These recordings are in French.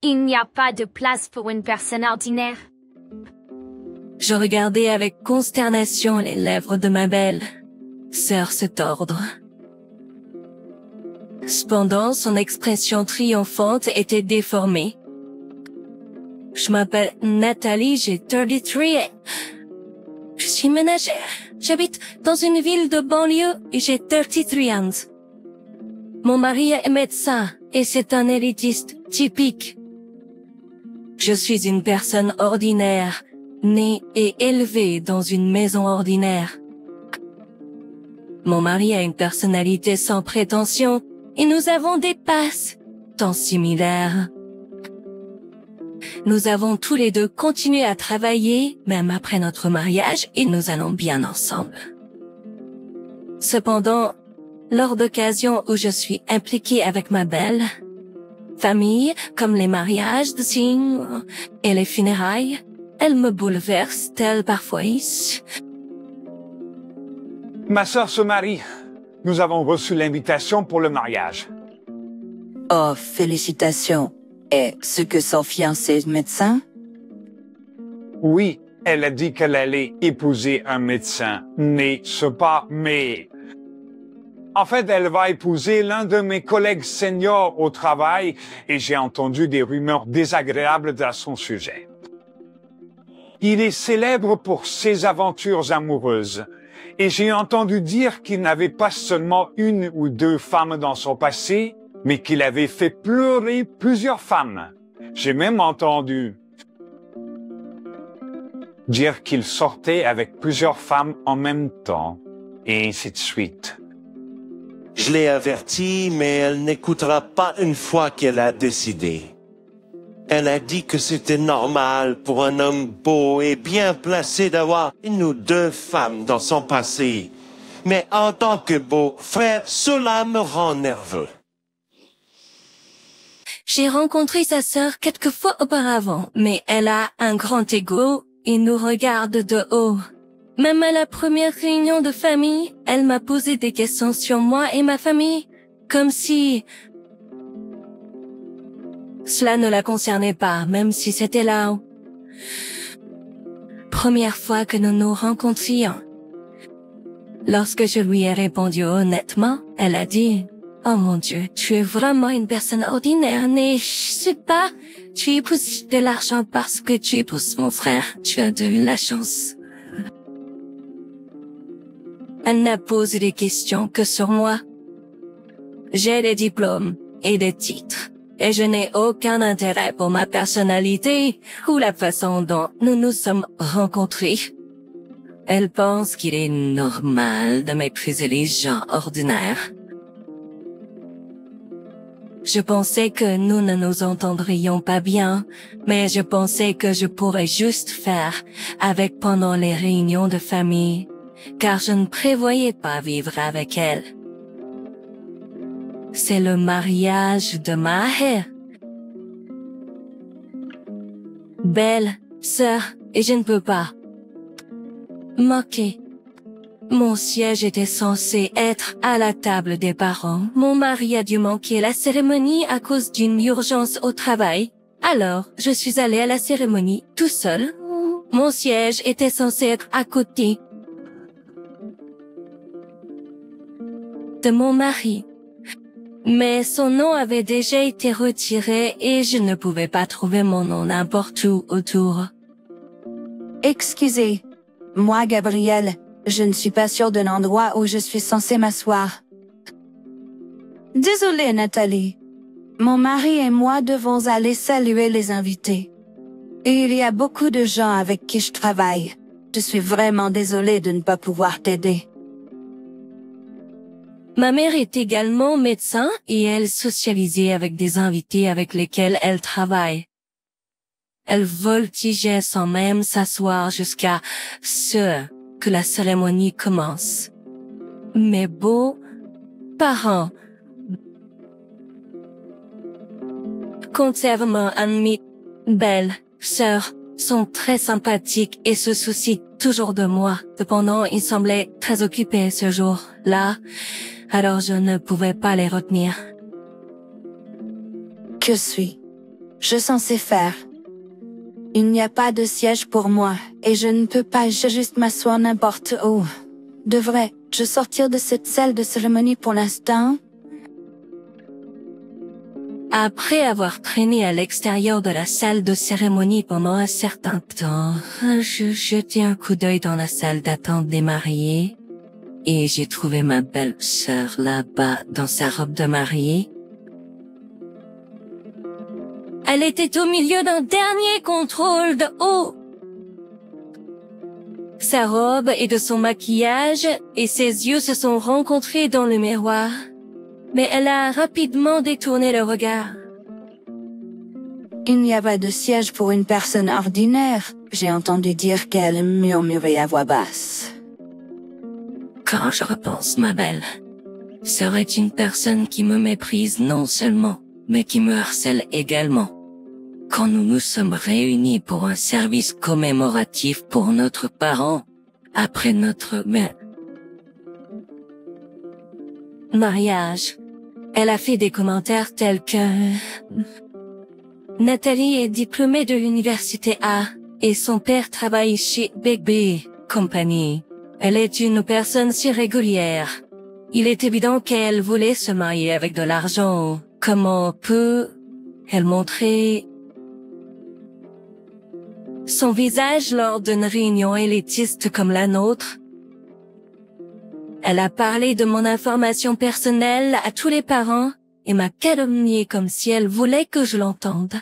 Il n'y a pas de place pour une personne ordinaire. Je regardais avec consternation les lèvres de ma belle sœur se tordre. Cependant, son expression triomphante était déformée. Je m'appelle Nathalie, j'ai 33 et je suis ménagère. J'habite dans une ville de banlieue et j'ai 33 ans. Mon mari est médecin et c'est un élitiste typique. Je suis une personne ordinaire, née et élevée dans une maison ordinaire. Mon mari a une personnalité sans prétention et nous avons des passe-temps similaires. Nous avons tous les deux continué à travailler, même après notre mariage, et nous allons bien ensemble. Cependant, lors d'occasions où je suis impliquée avec ma belle famille, comme les mariages de signes et les funérailles, elle me bouleverse tel parfois. Ma sœur se marie. Nous avons reçu l'invitation pour le mariage. Oh, félicitations. Est-ce que son fiancé est médecin? Oui, elle a dit qu'elle allait épouser un médecin. Mais mais... En fait, elle va épouser l'un de mes collègues seniors au travail et j'ai entendu des rumeurs désagréables à son sujet. Il est célèbre pour ses aventures amoureuses. Et j'ai entendu dire qu'il n'avait pas seulement une ou deux femmes dans son passé, mais qu'il avait fait pleurer plusieurs femmes. J'ai même entendu dire qu'il sortait avec plusieurs femmes en même temps, et ainsi de suite. Je l'ai avertie, mais elle n'écoutera pas une fois qu'elle a décidé. Elle a dit que c'était normal pour un homme beau et bien placé d'avoir une ou deux femmes dans son passé. Mais en tant que beau frère, cela me rend nerveux. J'ai rencontré sa sœur quelques fois auparavant, mais elle a un grand ego et nous regarde de haut. Même à la première réunion de famille, elle m'a posé des questions sur moi et ma famille, comme si cela ne la concernait pas, même si c'était la première fois que nous nous rencontrions. Lorsque je lui ai répondu honnêtement, elle a dit « Oh mon Dieu, tu es vraiment une personne ordinaire, mais je sais pas, tu épouses de l'argent parce que tu épouses mon frère, tu as de la chance. » Elle n'a posé des questions que sur moi. J'ai des diplômes et des titres. Et je n'ai aucun intérêt pour ma personnalité ou la façon dont nous nous sommes rencontrés. Elle pense qu'il est normal de mépriser les gens ordinaires. Je pensais que nous ne nous entendrions pas bien, mais je pensais que je pourrais juste faire avec pendant les réunions de famille, car je ne prévoyais pas vivre avec elle. C'est le mariage de ma belle sœur, et je ne peux pas moquer. Mon siège était censé être à la table des parents. Mon mari a dû manquer la cérémonie à cause d'une urgence au travail. Alors, je suis allée à la cérémonie tout seul. Mon siège était censé être à côté de mon mari. Mais son nom avait déjà été retiré et je ne pouvais pas trouver mon nom n'importe où autour. Excusez, moi Gabrielle, je ne suis pas sûre d'un endroit où je suis censée m'asseoir. Désolée Nathalie, mon mari et moi devons aller saluer les invités. Et il y a beaucoup de gens avec qui je travaille. Je suis vraiment désolée de ne pas pouvoir t'aider. Ma mère est également médecin et elle socialisait avec des invités avec lesquels elle travaille. Elle voltigeait sans même s'asseoir jusqu'à ce que la cérémonie commence. Mes beaux-parents contrairement à mes belles sœurs, sont très sympathiques et se soucient toujours de moi. Cependant, ils semblaient très occupés ce jour-là, alors je ne pouvais pas les retenir. Que suis? Je censé faire. Il n'y a pas de siège pour moi, et je ne peux pas juste m'asseoir n'importe où. Devrais-je sortir de cette salle de cérémonie pour l'instant? Après avoir traîné à l'extérieur de la salle de cérémonie pendant un certain temps, je jetai un coup d'œil dans la salle d'attente des mariés, et j'ai trouvé ma belle-sœur là-bas dans sa robe de mariée. Elle était au milieu d'un dernier contrôle de haut. Sa robe et de son maquillage et ses yeux se sont rencontrés dans le miroir, mais elle a rapidement détourné le regard. Il n'y a pas de siège pour une personne ordinaire. J'ai entendu dire qu'elle murmurait à voix basse. Quand je repense, ma belle, serait une personne qui me méprise non seulement, mais qui me harcèle également. Quand nous nous sommes réunis pour un service commémoratif pour notre parent, après notre mariage, elle a fait des commentaires tels que... Nathalie est diplômée de l'université A, et son père travaille chez Big B Company. Elle est une personne si régulière. Il est évident qu'elle voulait se marier avec de l'argent. Comment peut-elle montrer son visage lors d'une réunion élitiste comme la nôtre? Elle a parlé de mon information personnelle à tous les parents et m'a calomnié comme si elle voulait que je l'entende.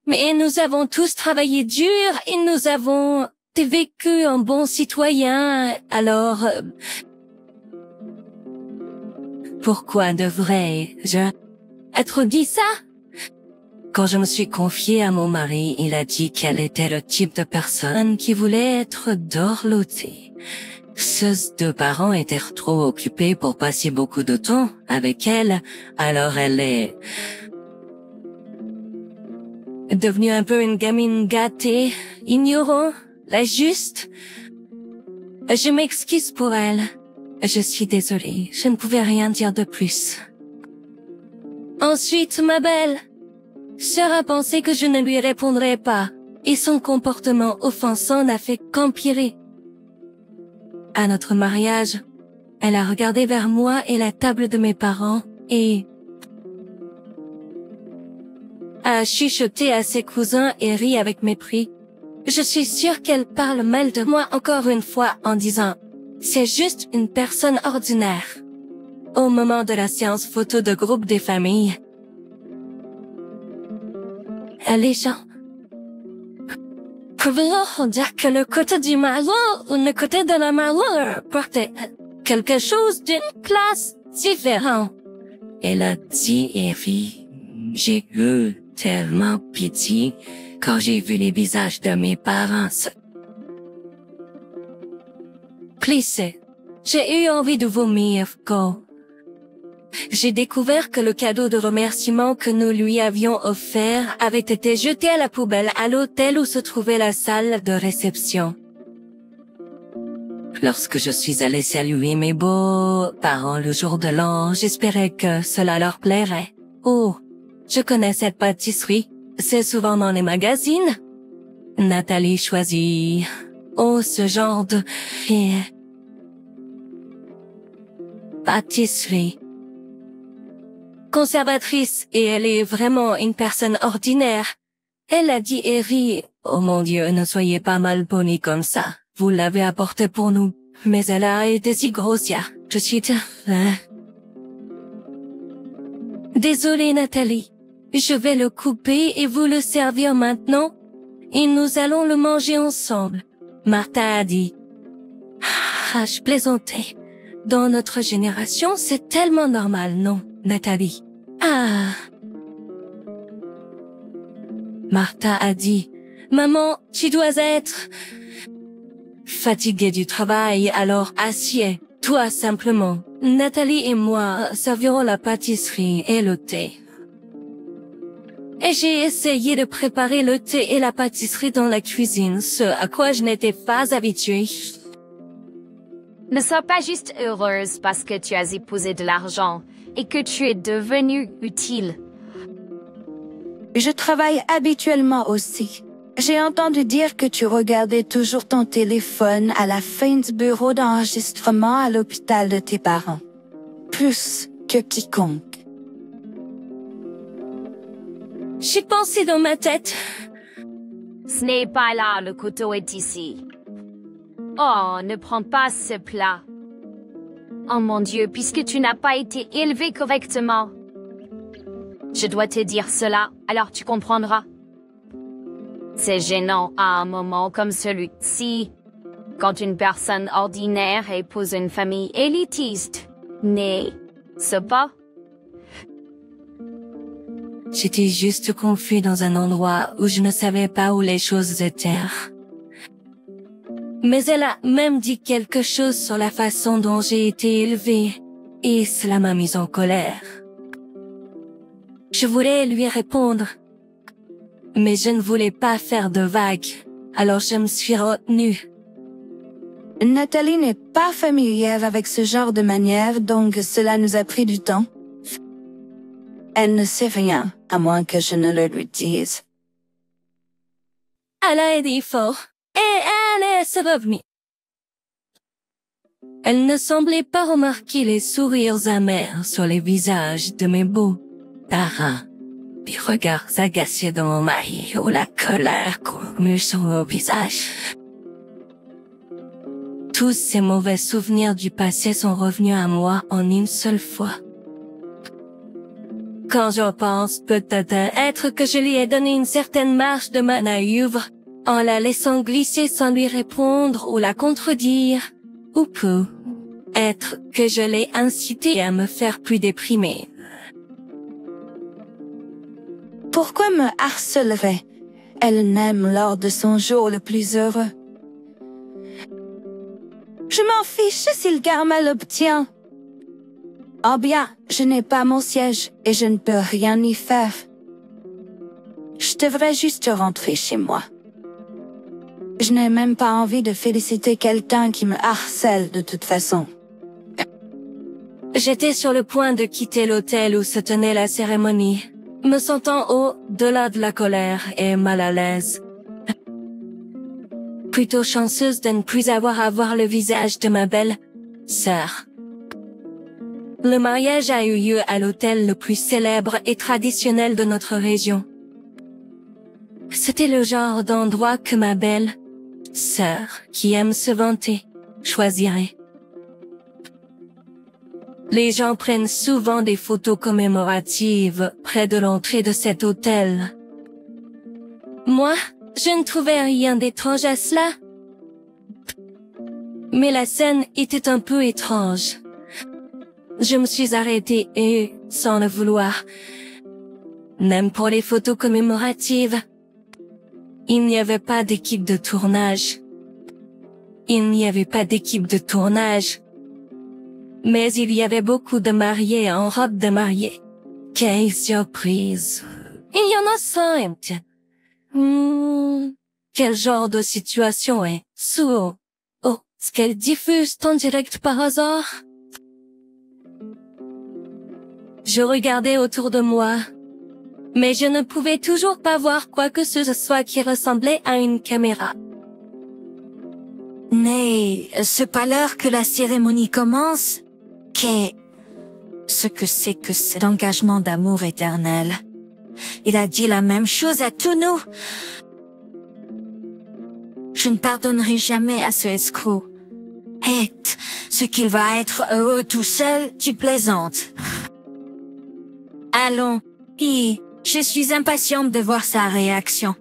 Mais nous avons tous travaillé dur et nous avons vécu un bon citoyen, alors... pourquoi devrais-je être dit ça? Quand je me suis confiée à mon mari, il a dit qu'elle était le type de personne qui voulait être dorlotée. Ses deux parents étaient trop occupés pour passer beaucoup de temps avec elle, alors elle est devenue un peu une gamine gâtée, ignorant, la juste. Je m'excuse pour elle. Je suis désolée, je ne pouvais rien dire de plus. Ensuite, ma belle sœur a pensé que je ne lui répondrais pas, et son comportement offensant n'a fait qu'empirer. À notre mariage, elle a regardé vers moi et la table de mes parents, et a chuchoté à ses cousins et ri avec mépris. Je suis sûre qu'elle parle mal de moi encore une fois en disant « C'est juste une personne ordinaire ». Au moment de la séance photo de groupe des familles, les gens pouvaient dire que le côté du malheur ou le côté de la malheur portait quelque chose d'une classe différente. Elle a dit et ri. J'ai eu tellement pitié quand j'ai vu les visages de mes parents. Plissé. J'ai eu envie de vomir quand j'ai découvert que le cadeau de remerciement que nous lui avions offert avait été jeté à la poubelle à l'hôtel où se trouvait la salle de réception. Lorsque je suis allée saluer mes beaux-parents le jour de l'an, j'espérais que cela leur plairait. Oh, je connais cette pâtisserie. C'est souvent dans les magazines. Nathalie choisit. Oh, ce genre de pâtisserie. Conservatrice, et elle est vraiment une personne ordinaire. Elle a dit et ri. Oh mon Dieu, ne soyez pas mal poli comme ça. Vous l'avez apporté pour nous. Mais elle a été si grossière. Je suis... Désolée, Nathalie. Je vais le couper et vous le servir maintenant. Et nous allons le manger ensemble. Martha a dit. Ah, je plaisantais. Dans notre génération, c'est tellement normal, non, Nathalie? Ah. Martha a dit. Maman, tu dois être... fatiguée du travail, alors assieds-toi simplement. Nathalie et moi servirons la pâtisserie et le thé. Et j'ai essayé de préparer le thé et la pâtisserie dans la cuisine, ce à quoi je n'étais pas habituée. Ne sois pas juste heureuse parce que tu as épousé de l'argent et que tu es devenue utile. Je travaille habituellement aussi. J'ai entendu dire que tu regardais toujours ton téléphone à la fin du bureau d'enregistrement à l'hôpital de tes parents. Plus que quiconque. J'ai pensé dans ma tête. Ce n'est pas là, le couteau est ici. Oh, ne prends pas ce plat. Oh mon Dieu, puisque tu n'as pas été élevé correctement. Je dois te dire cela, alors tu comprendras. C'est gênant à un moment comme celui-ci, quand une personne ordinaire épouse une famille élitiste, n'est-ce pas? J'étais juste confus dans un endroit où je ne savais pas où les choses étaient. Mais elle a même dit quelque chose sur la façon dont j'ai été élevée, et cela m'a mise en colère. Je voulais lui répondre, mais je ne voulais pas faire de vagues, alors je me suis retenue. Nathalie n'est pas familière avec ce genre de manière, donc cela nous a pris du temps. Elle ne sait rien, à moins que je ne le lui dise. Elle a aidé fort, et elle est revenue. Elle ne semblait pas remarquer les sourires amers sur les visages de mes beaux parents, les regards agacés de mon mari ou la colère courue sur mon visage. Tous ces mauvais souvenirs du passé sont revenus à moi en une seule fois. Quand je pense, peut-être que je lui ai donné une certaine marge de manœuvre en la laissant glisser sans lui répondre ou la contredire, ou peut-être que je l'ai incitée à me faire plus déprimée. Pourquoi me harcelerait elle-même lors de son jour le plus heureux? Je m'en fiche s'il Karma l'obtient. Oh bien, je n'ai pas mon siège et je ne peux rien y faire. Je devrais juste rentrer chez moi. Je n'ai même pas envie de féliciter quelqu'un qui me harcèle de toute façon. J'étais sur le point de quitter l'hôtel où se tenait la cérémonie, me sentant au-delà de la colère et mal à l'aise. Plutôt chanceuse de ne plus avoir à voir le visage de ma belle sœur. Le mariage a eu lieu à l'hôtel le plus célèbre et traditionnel de notre région. C'était le genre d'endroit que ma belle sœur, qui aime se vanter, choisirait. Les gens prennent souvent des photos commémoratives près de l'entrée de cet hôtel. Moi, je ne trouvais rien d'étrange à cela. Mais la scène était un peu étrange. Je me suis arrêtée et, sans le vouloir, même pour les photos commémoratives, il n'y avait pas d'équipe de tournage. Il n'y avait pas d'équipe de tournage. Mais il y avait beaucoup de mariés en robe de mariée. Quelle surprise! Il y en a 5. Quel genre de situation est sous? Oh, est-ce qu'elle diffuse en direct par hasard? Je regardais autour de moi, mais je ne pouvais toujours pas voir quoi que ce soit qui ressemblait à une caméra. Mais c'est pas l'heure que la cérémonie commence? Ce que c'est que cet engagement d'amour éternel? Il a dit la même chose à tous nous. Je ne pardonnerai jamais à ce escroc. Et ce qu'il va être heureux tout seul, tu plaisantes. Allons, puis je suis impatiente de voir sa réaction.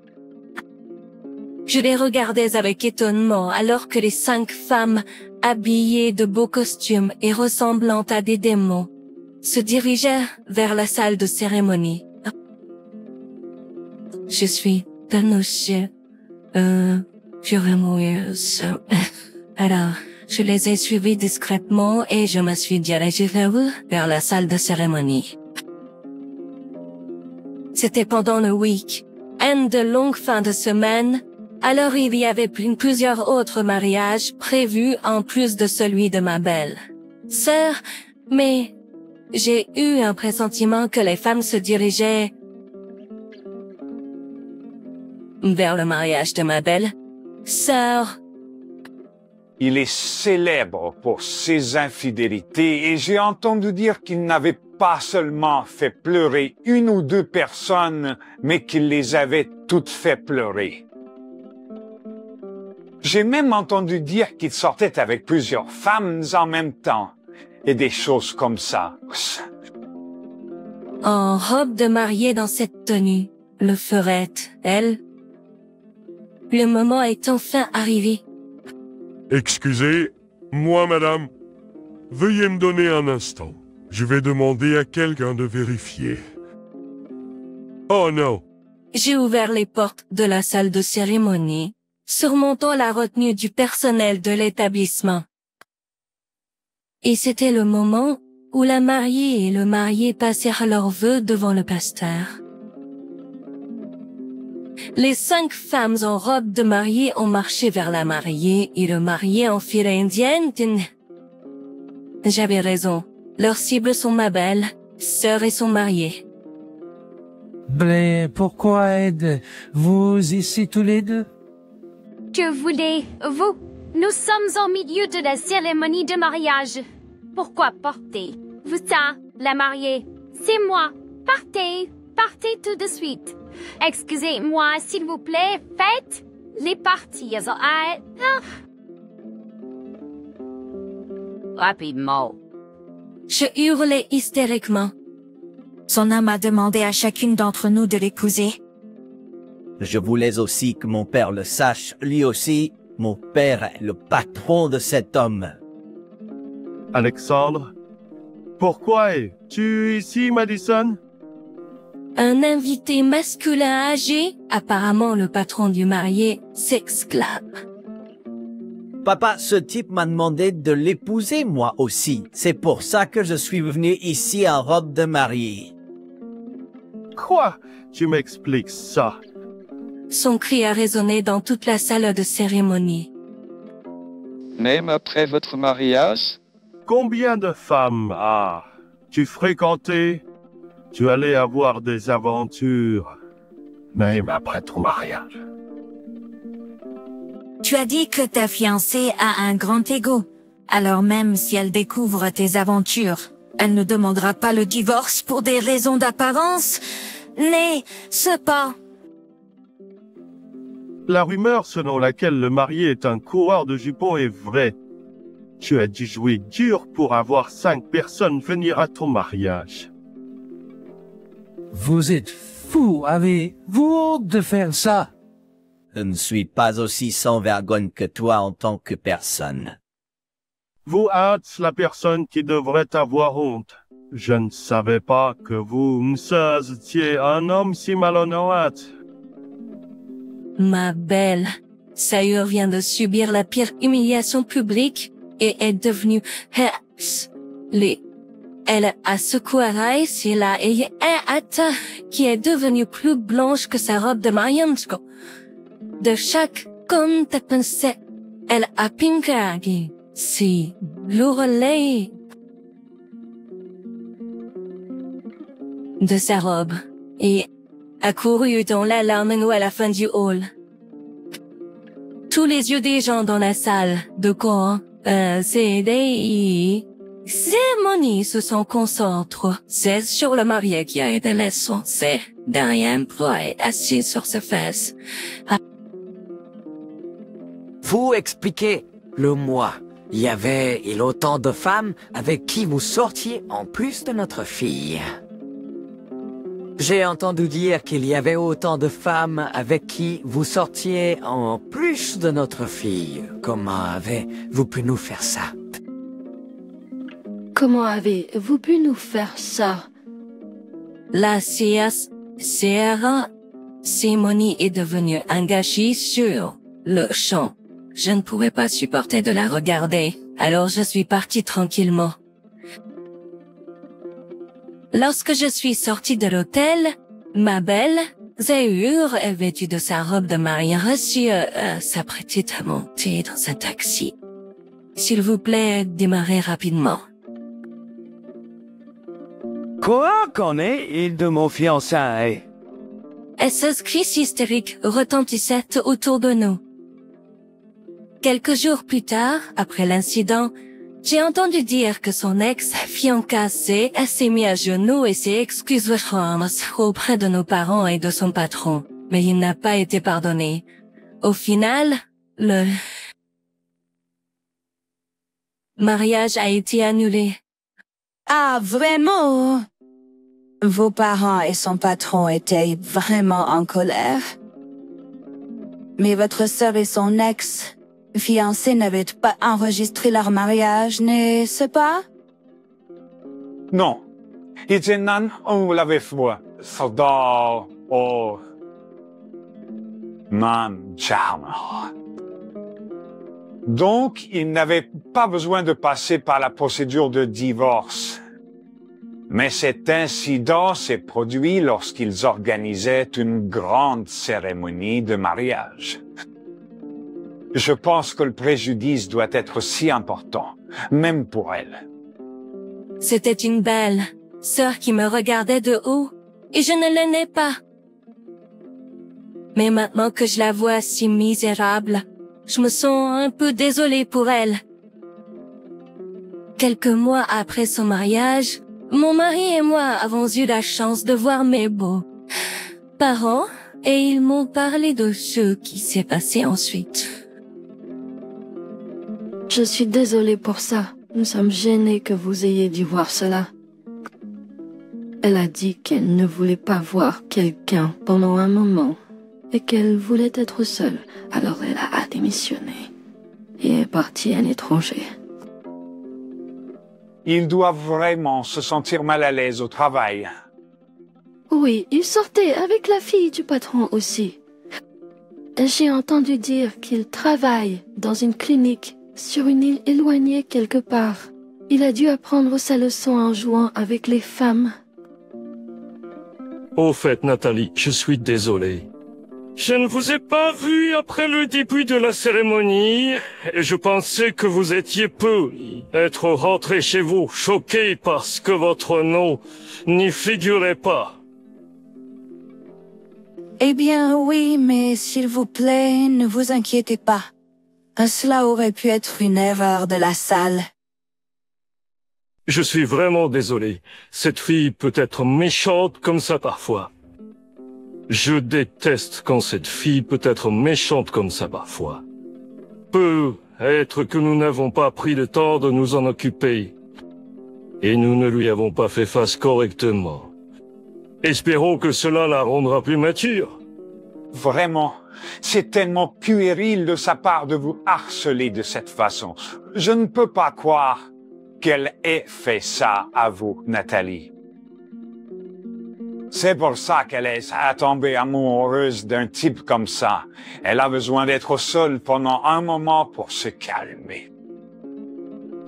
Je les regardais avec étonnement alors que les 5 femmes, habillées de beaux costumes et ressemblant à des démons, se dirigeaient vers la salle de cérémonie. Je suis Tanouche, furieuse. Alors, je les ai suivis discrètement et je me suis dirigée vers la salle de cérémonie. C'était pendant le week-end de longue fin de semaine, alors il y avait plusieurs autres mariages prévus en plus de celui de ma belle sœur, mais j'ai eu un pressentiment que les femmes se dirigeaient vers le mariage de ma belle sœur. Il est célèbre pour ses infidélités et j'ai entendu dire qu'il n'avait pas seulement fait pleurer une ou deux personnes, mais qu'il les avait toutes fait pleurer. J'ai même entendu dire qu'il sortait avec plusieurs femmes en même temps et des choses comme ça. En robe de mariée dans cette tenue, le ferait, elle. Le moment est enfin arrivé. Excusez, moi, madame. Veuillez me donner un instant. Je vais demander à quelqu'un de vérifier. Oh non! J'ai ouvert les portes de la salle de cérémonie, surmontant la retenue du personnel de l'établissement. Et c'était le moment où la mariée et le marié passèrent leurs vœux devant le pasteur. Les 5 femmes en robe de mariée ont marché vers la mariée et le marié en file indienne. J'avais raison. Leurs cibles sont ma belle, sœur et son marié. Mais pourquoi êtes-vous ici tous les deux? Que voulez-vous? Nous sommes au milieu de la cérémonie de mariage. Pourquoi portez-vous ça, la mariée? C'est moi. Partez tout de suite. Excusez-moi, s'il vous plaît, faites les parties. Rapidement. Je hurlais hystériquement. Son homme a demandé à chacune d'entre nous de l'épouser. Je voulais aussi que mon père le sache, lui aussi. Mon père est le patron de cet homme. Alexandre, pourquoi es-tu ici, Madison? Un invité masculin âgé, apparemment le patron du marié, s'exclame. Papa, ce type m'a demandé de l'épouser moi aussi. C'est pour ça que je suis venu ici en robe de mariée. Quoi? Tu m'expliques ça? Son cri a résonné dans toute la salle de cérémonie. Même après votre mariage? Combien de femmes as-tu fréquenté? Tu allais avoir des aventures, même après ton mariage. Tu as dit que ta fiancée a un grand ego. Alors même si elle découvre tes aventures, elle ne demandera pas le divorce pour des raisons d'apparence, n'est-ce pas? La rumeur selon laquelle le marié est un coureur de jupons est vraie. Tu as dû jouer dur pour avoir 5 personnes venir à ton mariage. Vous êtes fou, avez-vous honte de faire ça? Je ne suis pas aussi sans vergogne que toi en tant que personne. Vous êtes la personne qui devrait avoir honte. Je ne savais pas que vous étiez un homme si malhonnête. Ma belle, Sayur vient de subir la pire humiliation publique et est devenue Elle a secoué Rice et la Ata qui est devenue plus blanche que sa robe de mariage. De chaque comme ta pensée, elle a pinkagi si l'ourlet de sa robe et a couru dans la larme à la fin du hall. Tous les yeux des gens dans la salle de cours, cérémonie se sont concentrés. C'est sur le marié qui a été laissé derrière un poids assis sur ses fesses. Vous expliquez-le-moi. Il y avait autant de femmes avec qui vous sortiez en plus de notre fille. J'ai entendu dire qu'il y avait autant de femmes avec qui vous sortiez en plus de notre fille. Comment avez-vous pu nous faire ça? Comment avez-vous pu nous faire ça? La cérémonie est devenue engagée sur le champ. Je ne pouvais pas supporter de la regarder, alors je suis partie tranquillement. Lorsque je suis sortie de l'hôtel, ma belle, Zéhur, est vêtue de sa robe de mariage, s'apprêtait à monter dans un taxi. S'il vous plaît, démarrez rapidement. Quoi qu'on est il de mon fiancé? ces cris hystériques retentissaient autour de nous. Quelques jours plus tard, après l'incident, j'ai entendu dire que son ex-fiancé s'est mis à genoux et s'est excusé auprès de nos parents et de son patron, mais il n'a pas été pardonné. Au final, le mariage a été annulé. Ah, vraiment? Vos parents et son patron étaient vraiment en colère? Mais votre sœur et son ex-fiancé n'avaient pas enregistré leur mariage, n'est-ce pas? Non. Itinnan ou l'avait foi. Soldat ou... Man, charme. Donc, ils n'avaient pas besoin de passer par la procédure de divorce. Mais cet incident s'est produit lorsqu'ils organisaient une grande cérémonie de mariage. Je pense que le préjudice doit être si important, même pour elle. C'était une belle sœur qui me regardait de haut, et je ne l'aimais pas. Mais maintenant que je la vois si misérable, je me sens un peu désolée pour elle. Quelques mois après son mariage, mon mari et moi avons eu la chance de voir mes beaux-parents et ils m'ont parlé de ce qui s'est passé ensuite. Je suis désolée pour ça. Nous sommes gênés que vous ayez dû voir cela. Elle a dit qu'elle ne voulait pas voir quelqu'un pendant un moment et qu'elle voulait être seule. Alors elle a démissionné et est partie à l'étranger. Il doit vraiment se sentir mal à l'aise au travail. Oui, il sortait avec la fille du patron aussi. J'ai entendu dire qu'il travaille dans une clinique sur une île éloignée quelque part. Il a dû apprendre sa leçon en jouant avec les femmes. Au fait, Nathalie, je suis désolé. Je ne vous ai pas vu après le début de la cérémonie, et je pensais que vous étiez peu être rentré chez vous, choqué parce que votre nom n'y figurait pas. Eh bien, oui, mais s'il vous plaît, ne vous inquiétez pas. Cela aurait pu être une erreur de la salle. Je suis vraiment désolé. Cette fille peut être méchante comme ça parfois. Je déteste quand cette fille peut être méchante comme ça parfois. Peut être que nous n'avons pas pris le temps de nous en occuper. Et nous ne lui avons pas fait face correctement. Espérons que cela la rendra plus mature. Vraiment, c'est tellement puéril de sa part de vous harceler de cette façon. Je ne peux pas croire qu'elle ait fait ça à vous, Nathalie. C'est pour ça qu'elle est tombée amoureuse d'un type comme ça. Elle a besoin d'être seule pendant un moment pour se calmer.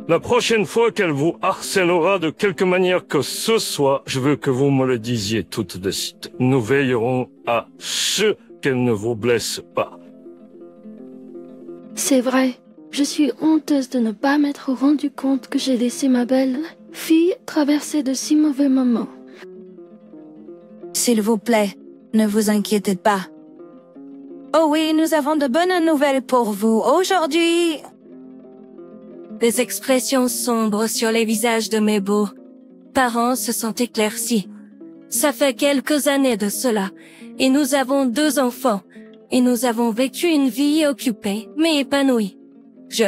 La prochaine fois qu'elle vous harcèlera de quelque manière que ce soit, je veux que vous me le disiez tout de suite. Nous veillerons à ce qu'elle ne vous blesse pas. C'est vrai. Je suis honteuse de ne pas m'être rendu compte que j'ai laissé ma belle fille traverser de si mauvais moments. S'il vous plaît, ne vous inquiétez pas. Oh oui, nous avons de bonnes nouvelles pour vous. Aujourd'hui... Des expressions sombres sur les visages de mes beaux-parents se sont éclaircies. Ça fait quelques années de cela, et nous avons 2 enfants, et nous avons vécu une vie occupée, mais épanouie. Je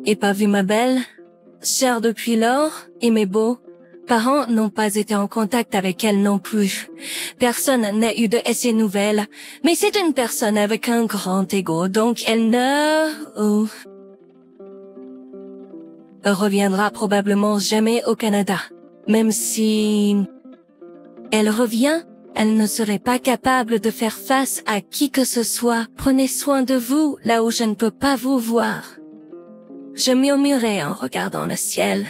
n'ai pas vu ma belle sœur depuis lors, et mes beaux-parents n'ont pas été en contact avec elle non plus. Personne n'a eu de ses nouvelles, mais c'est une personne avec un grand ego, donc elle ne reviendra probablement jamais au Canada. Même si elle revient, elle ne serait pas capable de faire face à qui que ce soit. Prenez soin de vous là où je ne peux pas vous voir. Je murmurais en regardant le ciel.